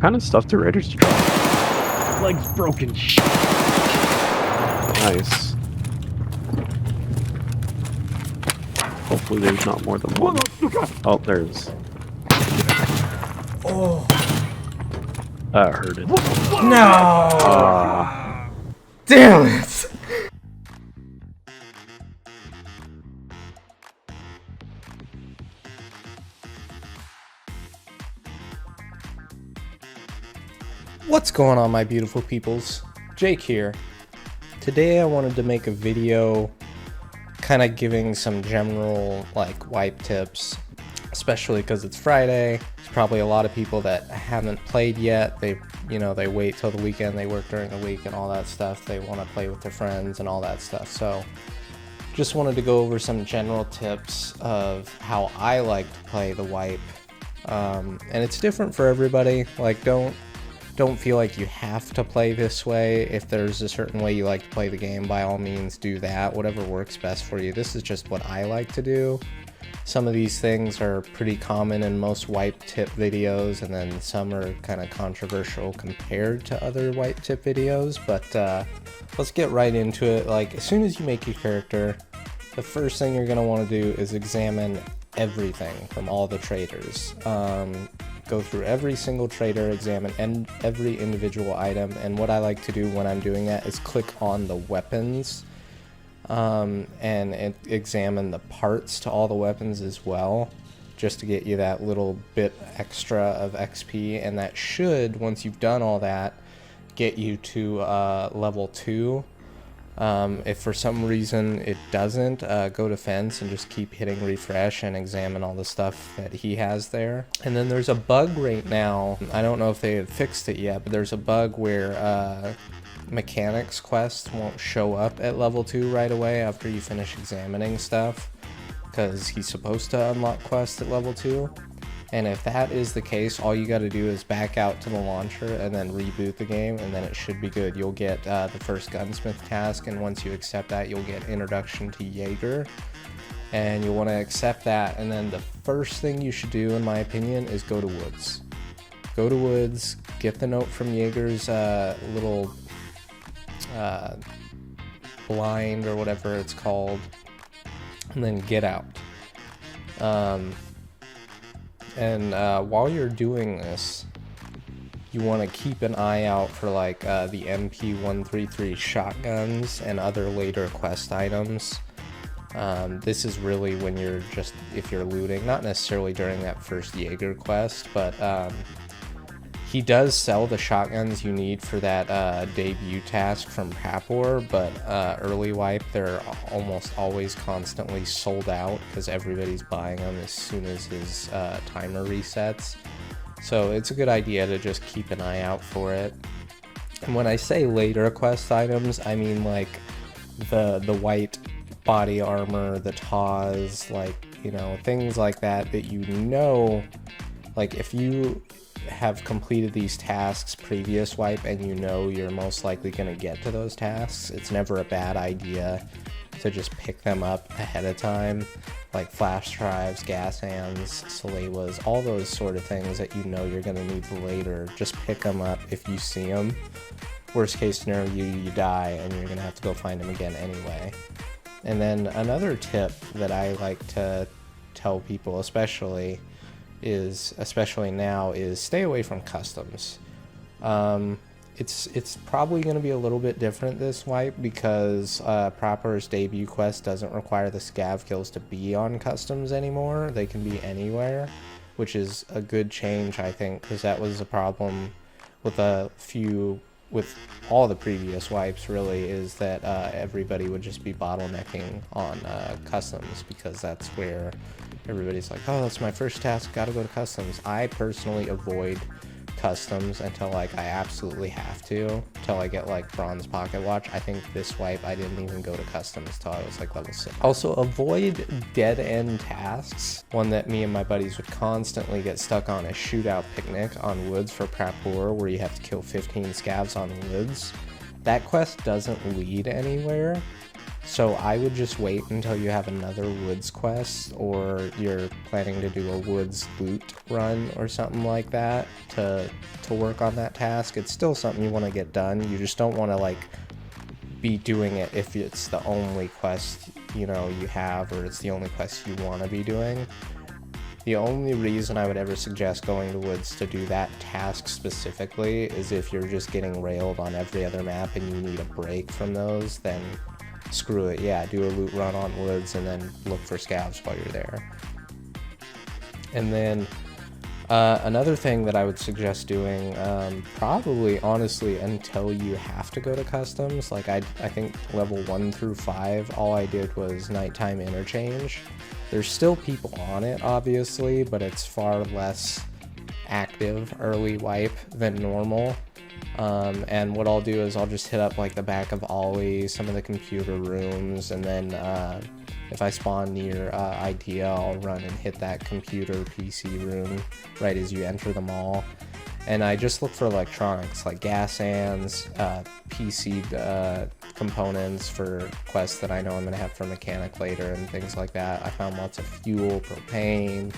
kind of stuff do raiders drop? Legs broken. Nice. Hopefully there's not more than one. Oh, there's. Oh. That hurted. No! Damn it! What's going on, my beautiful peoples? Jake here. Today I wanted to make a video kind of giving some general wipe tips, especially because it's Friday. There's probably a lot of people that haven't played yet. They wait till the weekend, they work during the week and all that stuff. They want to play with their friends and all that stuff. So just wanted to go over some general tips of how I like to play the wipe. And it's different for everybody. Like, don't feel like you have to play this way. If there's a certain way you like to play the game, by all means do that. Whatever works best for you. This is just what I like to do. Some of these things are pretty common in most wipe tip videos, and then some are kind of controversial compared to other wipe tip videos. But let's get right into it. Like, as soon as you make your character, the first thing you're going to want to do is examine everything from all the traders. Go through every single trader, examine every individual item, and what I like to do when I'm doing that is click on the weapons and examine the parts to all the weapons as well, just to get you that little bit extra of XP, and that should, once you've done all that, get you to level 2. If for some reason it doesn't, go to fence and just keep hitting refresh and examine all the stuff that he has there. And then there's a bug right now, I don't know if they have fixed it yet, but there's a bug where mechanics quests won't show up at level 2 right away after you finish examining stuff, because he's supposed to unlock quests at level 2. And if that is the case, all you got to do is back out to the launcher and then reboot the game, and then it should be good. You'll get the first gunsmith task, and once you accept that, you'll get introduction to Jaeger. And you'll want to accept that, and then the first thing you should do, in my opinion, is go to woods. Go to woods, get the note from Jaeger's little blind or whatever it's called, and then get out. And while you're doing this, you want to keep an eye out for the MP133 shotguns and other later quest items. This is really when you're if you're looting, not necessarily during that first Jaeger quest, but he does sell the shotguns you need for that debut task from Papor, but early wipe, they're almost always constantly sold out because everybody's buying them as soon as his timer resets. So it's a good idea to just keep an eye out for it. And when I say later quest items, I mean like the white body armor, the TAWs, things like that if you have completed these tasks previous wipe and you're most likely going to get to those tasks, it's never a bad idea to just pick them up ahead of time, like flash drives, gas hands, Salewas, all those sort of things that you're going to need later. Just pick them up if you see them. Worst case scenario, you die and you're going to have to go find them again anyway. And then another tip that I like to tell people, especially now, is stay away from customs. It's probably going to be a little bit different this wipe because Proper's debut quest doesn't require the scav kills to be on customs anymore. They can be anywhere, which is a good change, I think, because that was a problem with all the previous wipes, really, is that everybody would just be bottlenecking on customs, because that's where everybody's like, oh, that's my first task, gotta go to customs. I personally avoid customs until I absolutely have to, until I get bronze pocket watch. I think this wipe I didn't even go to customs till I was level 6. Also, avoid dead end tasks. One that me and my buddies would constantly get stuck on is shootout picnic on woods for Prapor, where you have to kill 15 scavs on woods. That quest doesn't lead anywhere, So I would just wait until you have another woods quest, or you're planning to do a woods loot run or something like that to work on that task. It's still something you want to get done. You just don't want to like be doing it if it's the only quest you have, or it's the only quest you want to be doing. The only reason I would ever suggest going to woods to do that task specifically is if you're just getting railed on every other map and you need a break from those, then screw it. Yeah, do a loot run on woods and then look for scavs while you're there. And then another thing that I would suggest doing, probably honestly until you have to go to customs, like I think level 1 through 5, all I did was nighttime interchange. There's still people on it, obviously, but it's far less active early wipe than normal. And what I'll do is I'll just hit up like the back of Ollie, some of the computer rooms, and then if I spawn near Idea, I'll run and hit that computer PC room right as you enter the mall. And I just look for electronics like gas sands, PC components for quests that I know I'm going to have for mechanic later and things like that. I found lots of fuel, propane,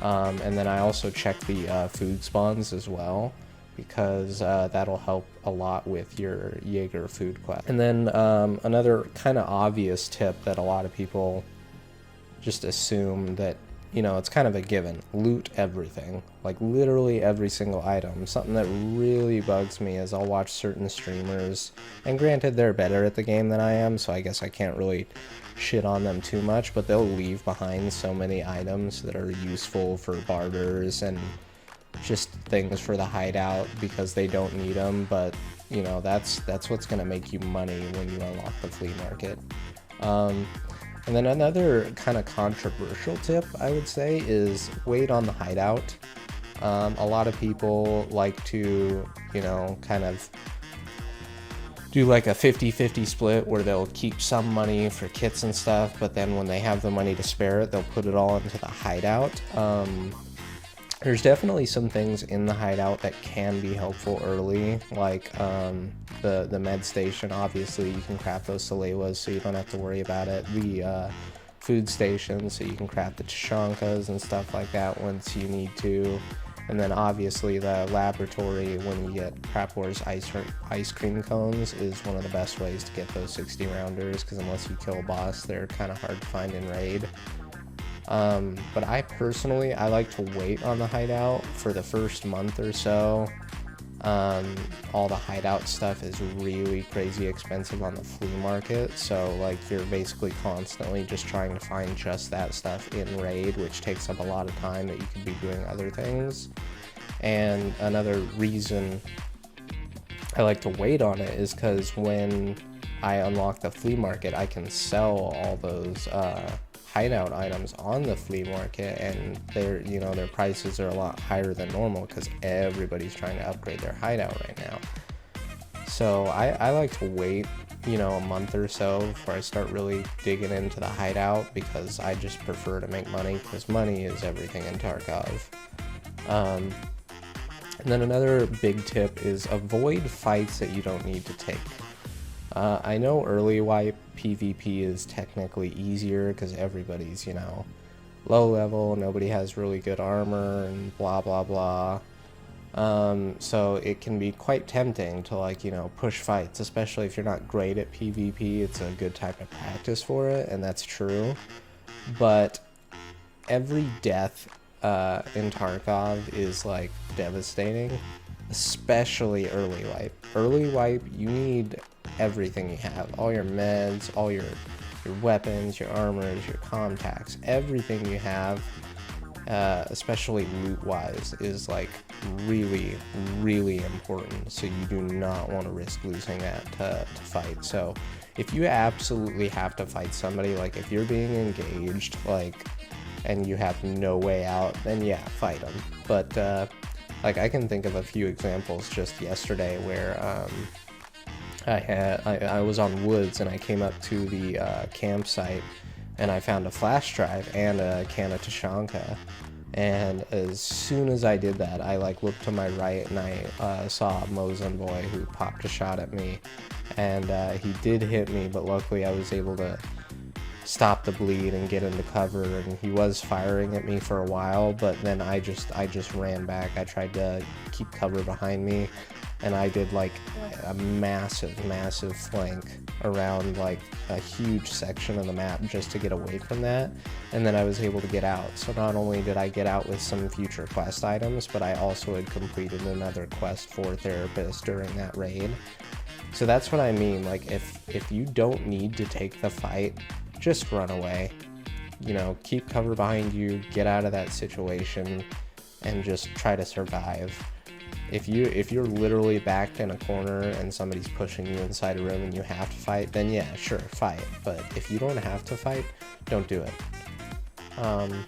and then I also check the food spawns as well, because that'll help a lot with your Jaeger food quest. And then another kind of obvious tip that a lot of people just assume that, it's kind of a given. Loot everything. Like literally every single item. Something that really bugs me is I'll watch certain streamers, and granted they're better at the game than I am, so I guess I can't really shit on them too much, but they'll leave behind so many items that are useful for barters and just things for the hideout because they don't need them, but that's what's gonna make you money when you unlock the flea market. And then another kind of controversial tip I would say is wait on the hideout. A lot of people like to kind of do like a 50-50 split where they'll keep some money for kits and stuff, but then when they have the money to spare it, they'll put it all into the hideout. There's definitely some things in the hideout that can be helpful early, like the med station. Obviously, you can craft those Salewas, so you don't have to worry about it. The food station, so you can craft the Tashankas and stuff like that once you need to. And then obviously the laboratory, when you get Crap Wars ice cream cones, is one of the best ways to get those 60 rounders, because unless you kill a boss, they're kind of hard to find in raid. But I personally, I like to wait on the hideout for the first month or so. All the hideout stuff is really crazy expensive on the flea market, so like you're basically constantly just trying to find just that stuff in raid, which takes up a lot of time that you could be doing other things. And another reason I like to wait on it is because when I unlock the flea market, I can sell all those hideout items on the flea market, and their prices are a lot higher than normal because everybody's trying to upgrade their hideout right now. So I like to wait a month or so before I start really digging into the hideout, because I just prefer to make money, because money is everything in Tarkov. And then another big tip is avoid fights that you don't need to take. I know early wipe PvP is technically easier because everybody's, low level, nobody has really good armor, and blah blah blah. So it can be quite tempting to push fights, especially if you're not great at PvP. It's a good type of practice for it, and that's true. But every death in Tarkov is devastating, especially early wipe. Early wipe, you need everything you have, all your meds, all your weapons, your armors, your contacts, everything you have, especially loot wise, is really, really important. So you do not want to risk losing that to fight. So if you absolutely have to fight somebody, if you're being engaged, and you have no way out, then yeah, fight them. But I can think of a few examples just yesterday where I was on woods and I came up to the campsite and I found a flash drive and a can of Tashanka. And as soon as I did that, I like looked to my right and I saw Mozen Boy who popped a shot at me, and he did hit me, but luckily I was able to stop the bleed and get into cover, and he was firing at me for a while, but then I just ran back. I tried to keep cover behind me, and I did like a massive flank around like a huge section of the map just to get away from that, and then I was able to get out. So not only did I get out with some future quest items, but I also had completed another quest for Therapist during that raid. So that's what I mean, like if you don't need to take the fight, just run away. You know, keep cover behind you, get out of that situation, and just try to survive. If you're literally backed in a corner and somebody's pushing you inside a room and you have to fight, then yeah, sure, fight. But if you don't have to fight, don't do it. And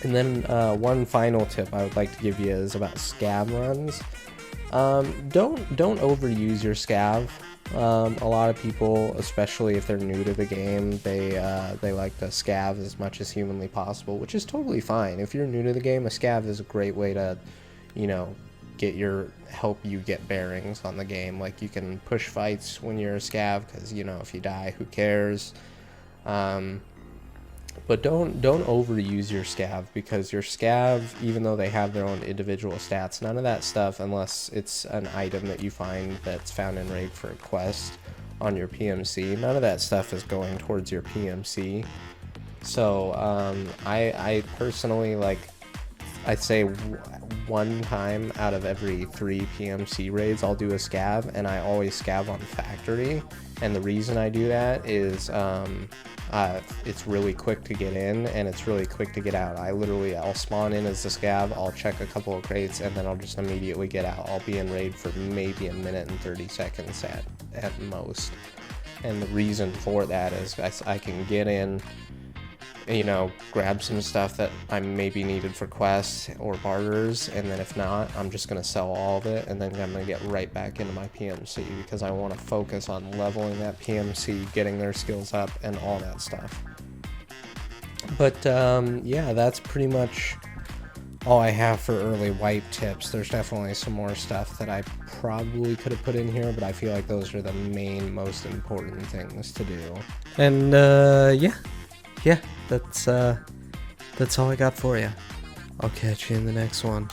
then one final tip I would like to give you is about scav runs. Don't overuse your scav. A lot of people, especially if they're new to the game, they like to scav as much as humanly possible, which is totally fine. If you're new to the game, a scav is a great way to, you know, help you get bearings on the game. Like, you can push fights when you're a scav, because, you know, if you die, who cares? But don't overuse your scav, because your scav, even though they have their own individual stats, none of that stuff, unless it's an item that you find that's found in raid for a quest on your PMC, none of that stuff is going towards your PMC. So I personally, like, I'd say one time out of every 3 PMC raids I'll do a scav, and I always scav on factory. And the reason I do that is it's really quick to get in and it's really quick to get out. I'll spawn in as the scav, I'll check a couple of crates, and then I'll just immediately get out. I'll be in raid for maybe 1 minute and 30 seconds at most. And the reason for that is I can get in, you know, grab some stuff that I maybe needed for quests or barters, and then if not, I'm just going to sell all of it, and then I'm going to get right back into my PMC, because I want to focus on leveling that PMC, getting their skills up, and all that stuff. But yeah, that's pretty much all I have for early wipe tips. There's definitely some more stuff that I probably could have put in here, but I feel like those are the most important things to do. And yeah, that's all I got for you. I'll catch you in the next one.